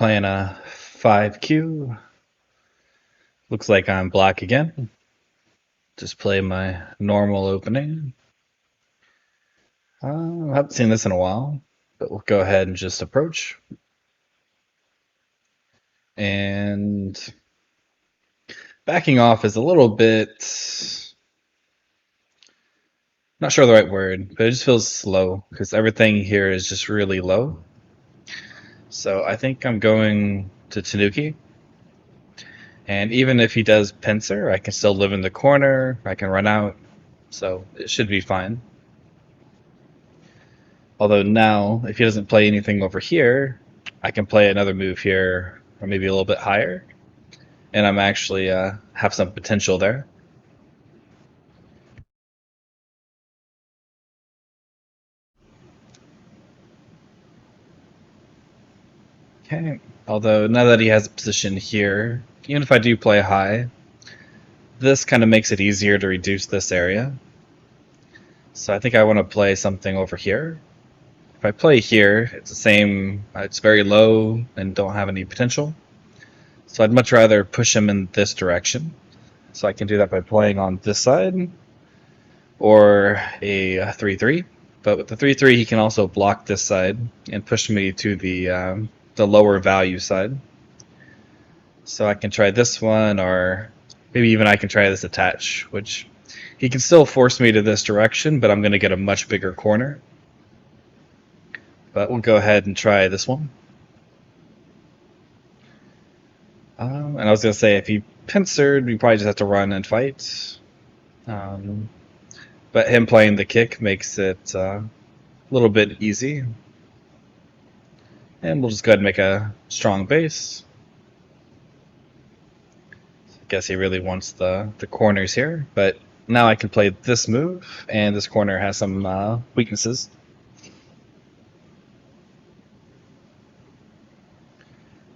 playing a 5Q. Looks like I'm black again. Just play my normal opening. I haven't seen this in a while, but we'll go ahead and just approach. And backing off is a little bit, not sure the right word, but it just feels slow because everything here is just really low. So I think I'm going to Tanuki. And even if he does pincer, I can still live in the corner. I can run out. So it should be fine. Although now, if he doesn't play anything over here, I can play another move here, or maybe a little bit higher. And I'm actually have some potential there. Okay. Although now that he has a position here, even if I do play high, this kind of makes it easier to reduce this area. So I think I want to play something over here. If I play here, it's the same, it's very low and don't have any potential. So I'd much rather push him in this direction. So I can do that by playing on this side or a 3-3. But with the 3-3, he can also block this side and push me to the lower value side. So I can try this one, or maybe even I can try this attach, which he can still force me to this direction, but I'm going to get a much bigger corner. But we'll go ahead and try this one. And I was going to say, if he pincered, we probably just have to run and fight. But him playing the kick makes it a little bit easy. And we'll just go ahead and make a strong base. I guess he really wants the corners here, but now I can play this move, and this corner has some weaknesses.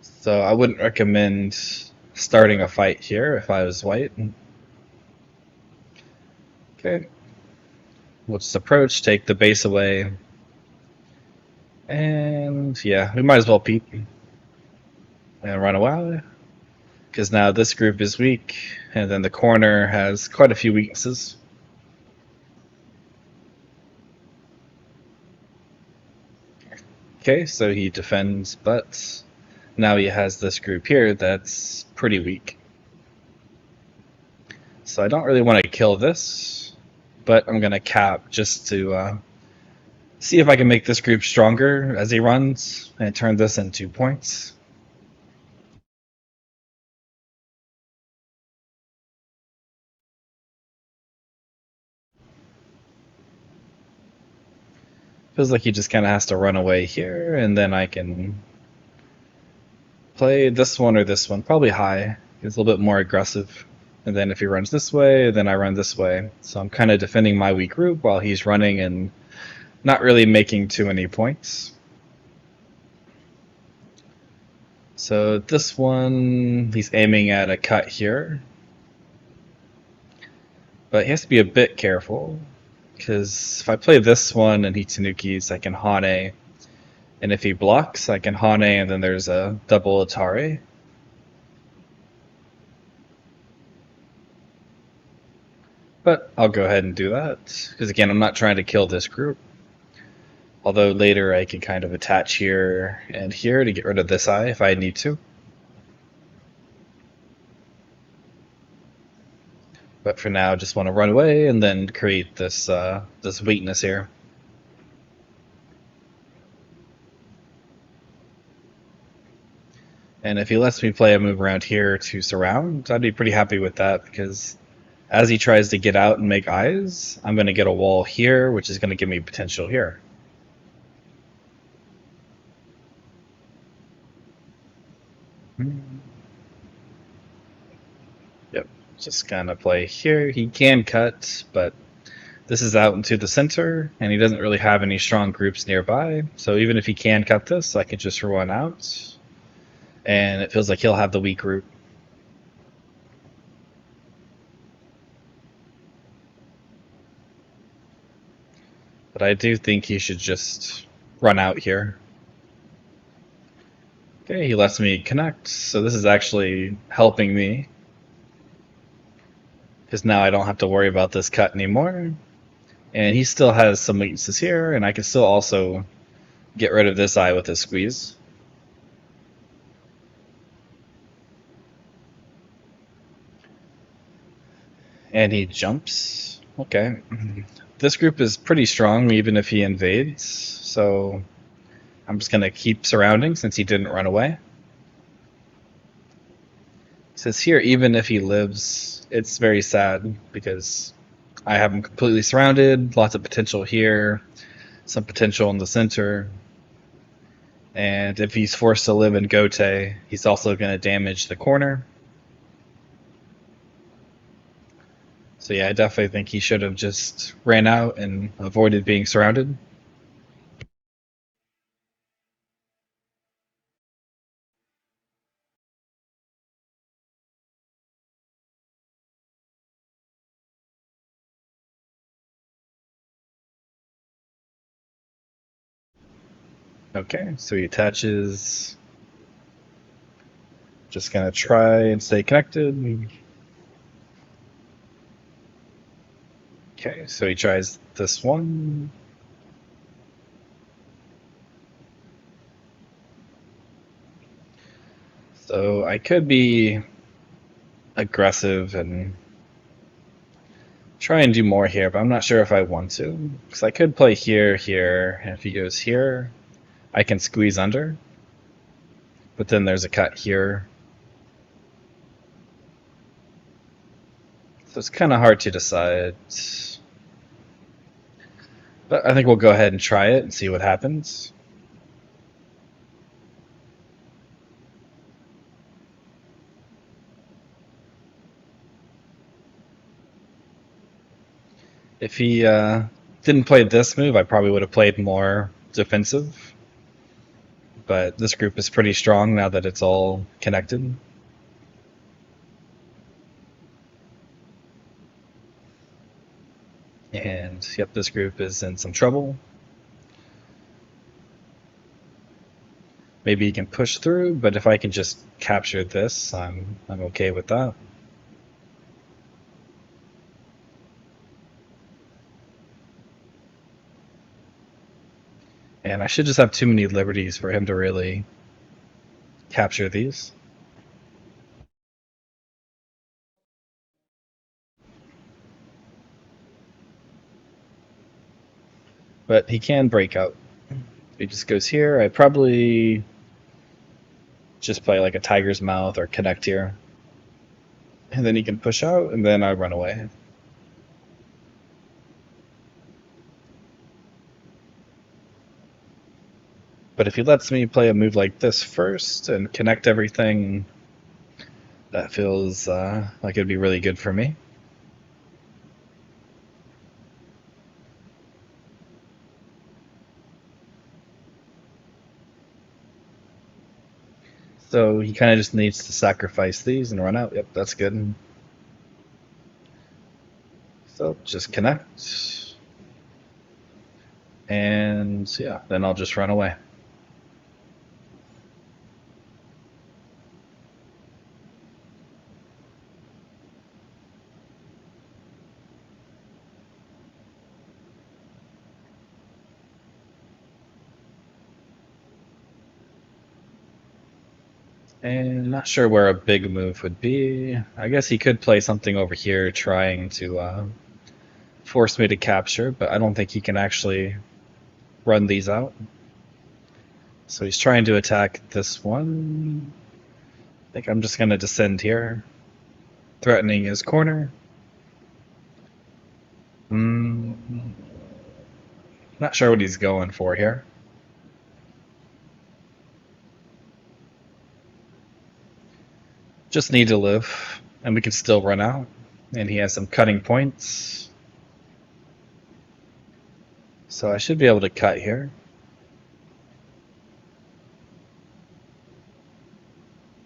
So I wouldn't recommend starting a fight here if I was white. Okay. We'll just approach, take the base away. And yeah, we might as well peep and run away. Because now this group is weak, and then the corner has quite a few weaknesses. Okay, so he defends, but now he has this group here that's pretty weak. So I don't really want to kill this, but I'm going to cap just to see if I can make this group stronger as he runs and turn this into points. Feels like he just kind of has to run away here, and then I can play this one or this one, probably high. It's a little bit more aggressive. And then if he runs this way, then I run this way. So I'm kind of defending my weak group while he's running and not really making too many points. So this one, he's aiming at a cut here. But he has to be a bit careful, because if I play this one and he Tanukis, I can Hane. And if he blocks, I can Hane, and then there's a double Atari. But I'll go ahead and do that, because again, I'm not trying to kill this group. Although later I can kind of attach here and here to get rid of this eye if I need to. But for now, just want to run away and then create this this weakness here. And if he lets me play a move around here to surround, I'd be pretty happy with that, because as he tries to get out and make eyes, I'm going to get a wall here, which is going to give me potential here. Yep, just kind of play here. He can cut, but this is out into the center, and he doesn't really have any strong groups nearby. So even if he can cut this, I can just run out. And it feels like he'll have the weak group. But I do think he should just run out here. Okay, he lets me connect, so this is actually helping me, because now I don't have to worry about this cut anymore. And he still has some weaknesses here, and I can still also get rid of this eye with a squeeze. And he jumps. Okay. This group is pretty strong even if he invades, so I'm just going to keep surrounding since he didn't run away. It says here, even if he lives, it's very sad because I have him completely surrounded, lots of potential here, some potential in the center. And if he's forced to live in Gote, he's also going to damage the corner. So yeah, I definitely think he should have just ran out and avoided being surrounded. Okay, so he attaches. Just gonna try and stay connected. Okay, so he tries this one. So I could be aggressive and try and do more here, but I'm not sure if I want to. Because I could play here, here, and if he goes here, I can squeeze under. But then there's a cut here. So it's kind of hard to decide. But I think we'll go ahead and try it and see what happens. If he didn't play this move, I probably would have played more defensive. But this group is pretty strong now that it's all connected. And yep, this group is in some trouble. Maybe he can push through, but if I can just capture this, I'm okay with that. And I should just have too many liberties for him to really capture these. But he can break out. If he just goes here, I'd probably just play like a tiger's mouth or connect here. And then he can push out, and then I run away. But if he lets me play a move like this first and connect everything, that feels like it'd be really good for me. So he kind of just needs to sacrifice these and run out. Yep, that's good. So just connect. And yeah, then I'll just run away. And not sure where a big move would be. I guess he could play something over here trying to force me to capture, but I don't think he can actually run these out. So he's trying to attack this one. I think I'm just going to descend here, threatening his corner. Not sure what he's going for here. Just need to live, and we can still run out. And he has some cutting points. So I should be able to cut here.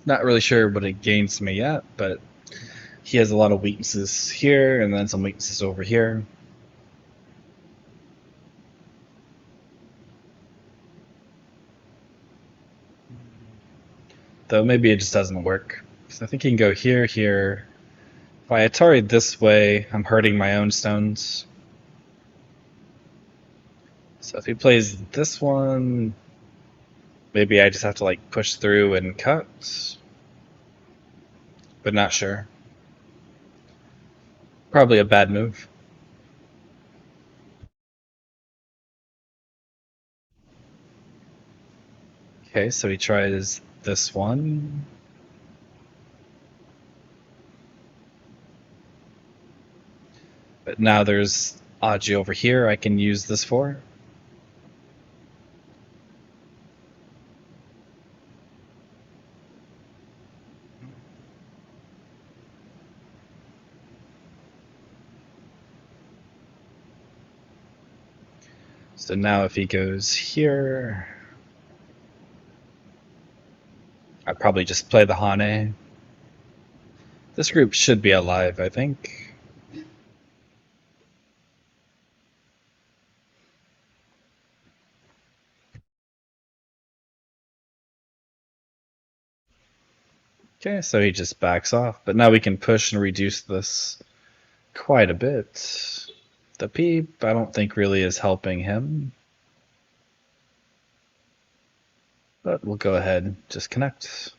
Not really sure what it gains me yet, but he has a lot of weaknesses here, and then some weaknesses over here. Though maybe it just doesn't work. So I think he can go here, here. If I Atari this way, I'm hurting my own stones. So if he plays this one, maybe I just have to like push through and cut. But not sure. Probably a bad move. Okay, so he tries this one. But now there's Aji over here I can use this for. So now if he goes here, I probably just play the Hane. This group should be alive, I think. Okay, so he just backs off. But now we can push and reduce this quite a bit. The peep, I don't think really is helping him. But we'll go ahead and just connect.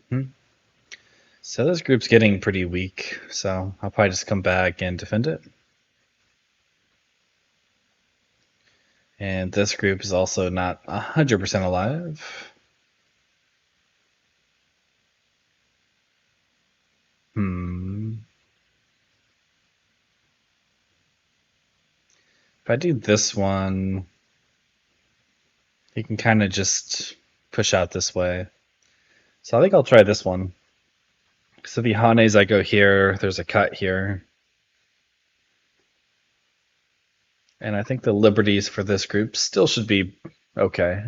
Hmm. So this group's getting pretty weak, so I'll probably just come back and defend it. And this group is also not 100% alive. Hmm. If I do this one, he can kind of just push out this way. So I think I'll try this one. So the Hanes, I go here, there's a cut here. And I think the liberties for this group still should be okay.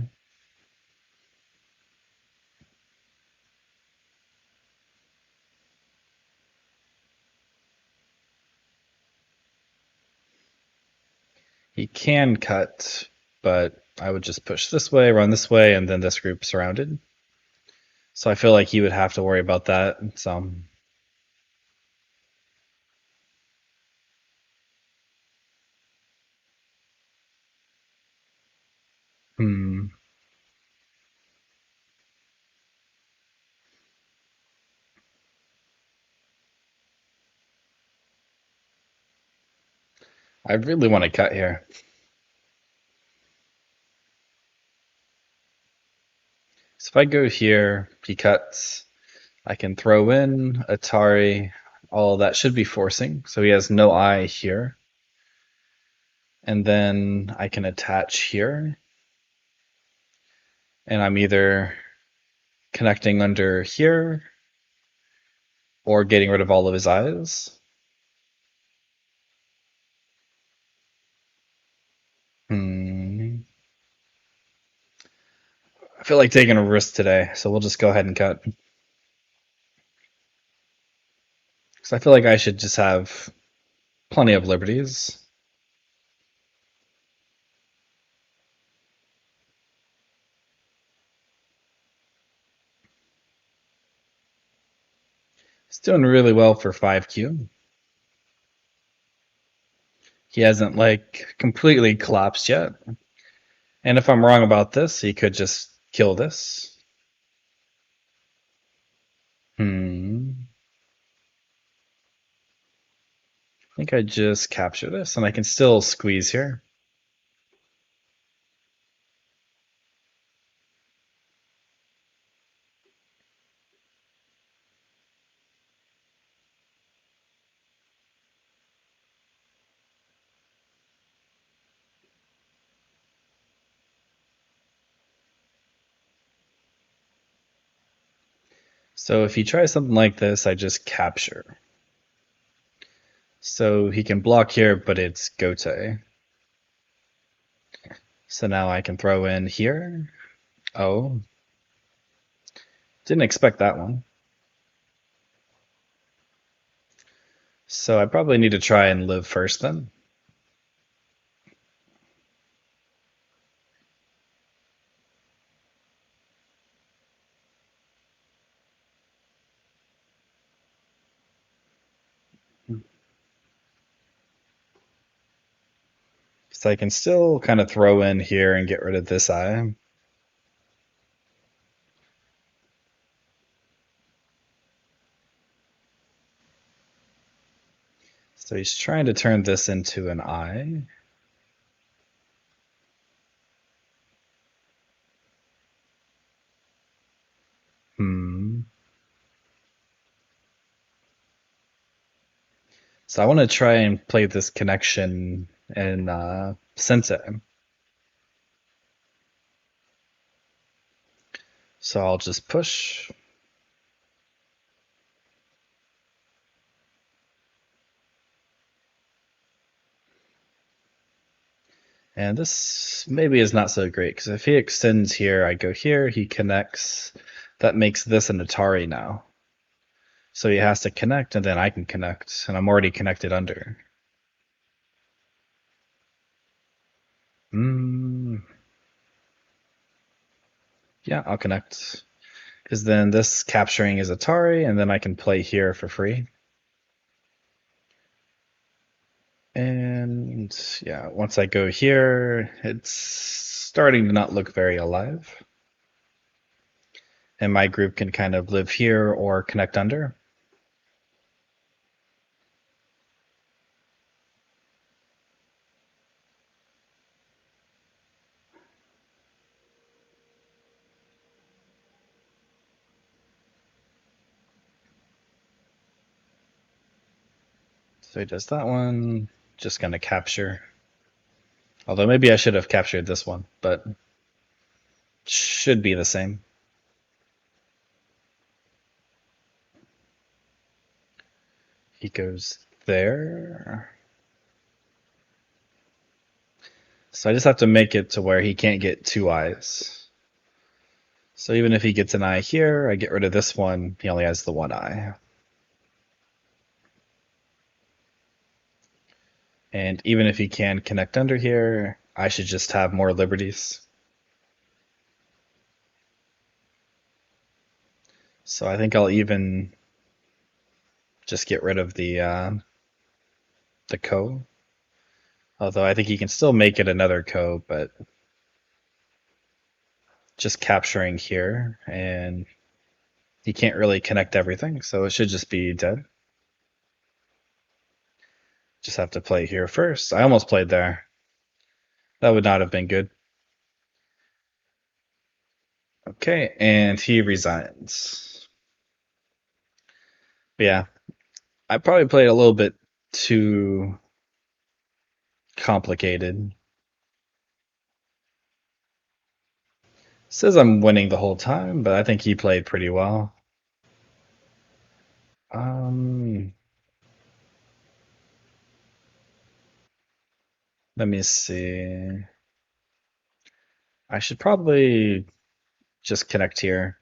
He can cut, but I would just push this way, run this way, and then this group surrounded. So I feel like he would have to worry about that. So, hmm. I really want to cut here. So if I go here, he cuts. I can throw in Atari. All that should be forcing. So he has no eye here. And then I can attach here. And I'm either connecting under here or getting rid of all of his eyes. Hmm. I feel like taking a risk today, so we'll just go ahead and cut. So I feel like I should just have plenty of liberties. He's doing really well for 5Q. He hasn't like completely collapsed yet. And if I'm wrong about this, he could just kill this. Hmm. I think I just capture this and I can still squeeze here. So if he tries something like this, I just capture. So he can block here, but it's Gote. So now I can throw in here. Oh, didn't expect that one. So I probably need to try and live first then. So I can still kind of throw in here and get rid of this eye. So he's trying to turn this into an eye. Hmm. So I want to try and play this connection and sense it. So I'll just push. And this maybe is not so great because if he extends here, I go here, he connects. That makes this an Atari now. So he has to connect and then I can connect, and I'm already connected under. Mm, yeah, I'll connect. Because then this capturing is Atari, and then I can play here for free. And yeah, once I go here, it's starting to not look very alive. And my group can kind of live here or connect under. So he does that one, just gonna capture. Although maybe I should have captured this one, but should be the same. He goes there. So I just have to make it to where he can't get two eyes. So even if he gets an eye here, I get rid of this one, he only has the one eye. And even if he can connect under here, I should just have more liberties. So I think I'll even just get rid of the co. Although I think he can still make it another co, but just capturing here, and he can't really connect everything, so it should just be dead. Just have to play here first. I almost played there. That would not have been good. Okay, and he resigns. But yeah, I probably played a little bit too complicated. Says I'm winning the whole time, but I think he played pretty well. Um, Let me see. I should probably just connect here.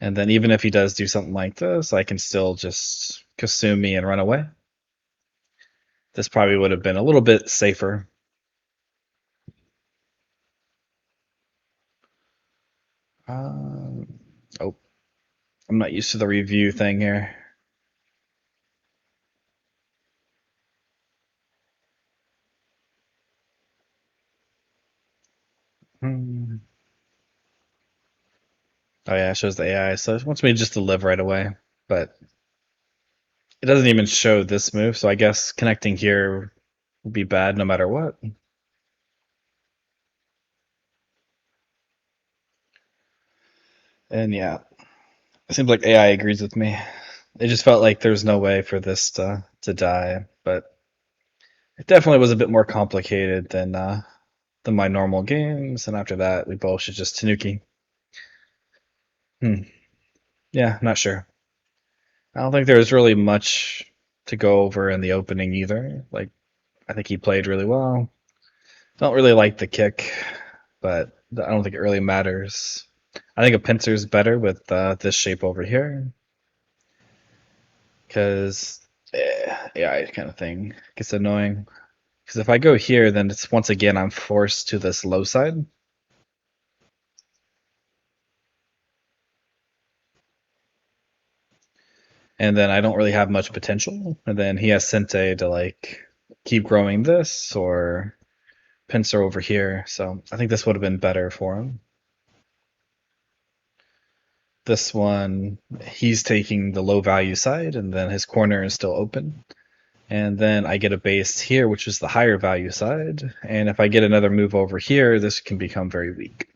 And then even if he does do something like this, I can still just consume me and run away. This probably would have been a little bit safer. Um, oh, I'm not used to the review thing here. Hmm. Oh yeah, it shows the AI, so it wants me just to live right away. But it doesn't even show this move, so I guess connecting here would be bad no matter what. And yeah, it seems like AI agrees with me. It just felt like there's no way for this to die, but it definitely was a bit more complicated than my normal games. And after that, we both should just Tanuki. Hmm. Yeah, not sure. I don't think there was really much to go over in the opening either. Like, I think he played really well. Don't really like the kick, but I don't think it really matters. I think a pincer's better with this shape over here because AI kind of thing. Gets annoying. Because if I go here, then it's once again I'm forced to this low side. And then I don't really have much potential. And then he has Sente to like keep growing this or pincer over here. So I think this would have been better for him. This one, he's taking the low value side, and then his corner is still open. And then I get a base here, which is the higher value side. And if I get another move over here, this can become very weak.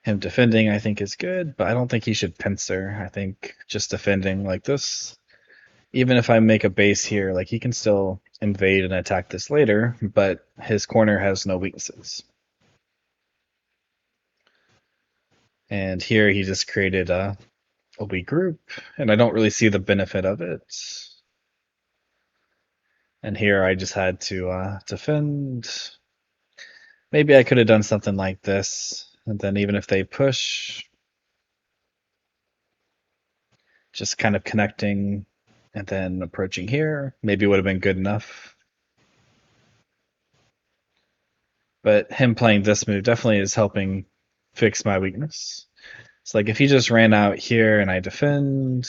Him defending, I think, is good, but I don't think he should pincer. I think just defending like this, even if I make a base here, like he can still invade and attack this later, but his corner has no weaknesses. And here he just created a weak group, and I don't really see the benefit of it. And here I just had to defend. Maybe I could have done something like this, and then even if they push, just kind of connecting and then approaching here, maybe would have been good enough. But him playing this move definitely is helping fix my weakness. It's like if he just ran out here and I defend,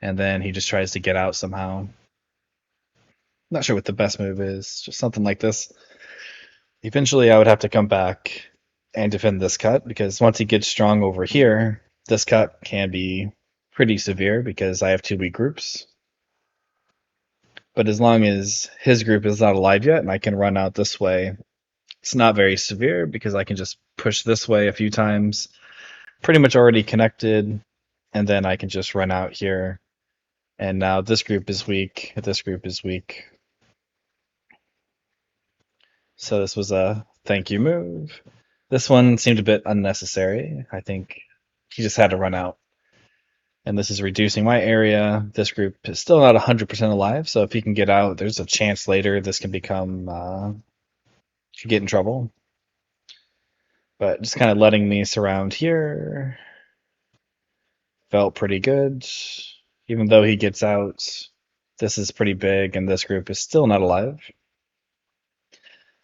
and then he just tries to get out somehow. Not sure what the best move is, just something like this. Eventually I would have to come back and defend this cut, because once he gets strong over here, this cut can be pretty severe because I have two weak groups. But as long as his group is not alive yet and I can run out this way, it's not very severe because I can just push this way a few times, pretty much already connected, and then I can just run out here. And now this group is weak, this group is weak. So this was a thank you move. This one seemed a bit unnecessary. I think he just had to run out. And this is reducing my area. This group is still not 100% alive, so if he can get out, there's a chance later this can become, could get in trouble. But just kind of letting me surround here felt pretty good. Even though he gets out, this is pretty big, and this group is still not alive.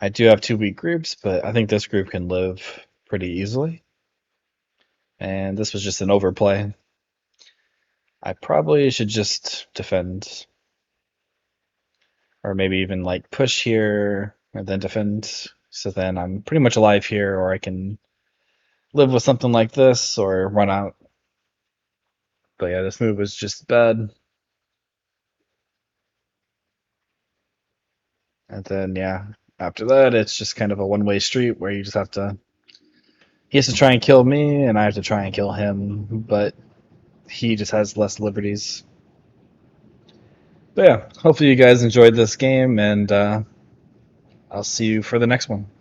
I do have two weak groups, but I think this group can live pretty easily. And this was just an overplay. I probably should just defend. Or maybe even like push here and then defend. So then I'm pretty much alive here, or I can live with something like this or run out. But yeah, this move was just bad. And then yeah, after that it's just kind of a one-way street where you just have to, he has to try and kill me and I have to try and kill him, but he just has less liberties. But yeah, hopefully you guys enjoyed this game, and I'll see you for the next one.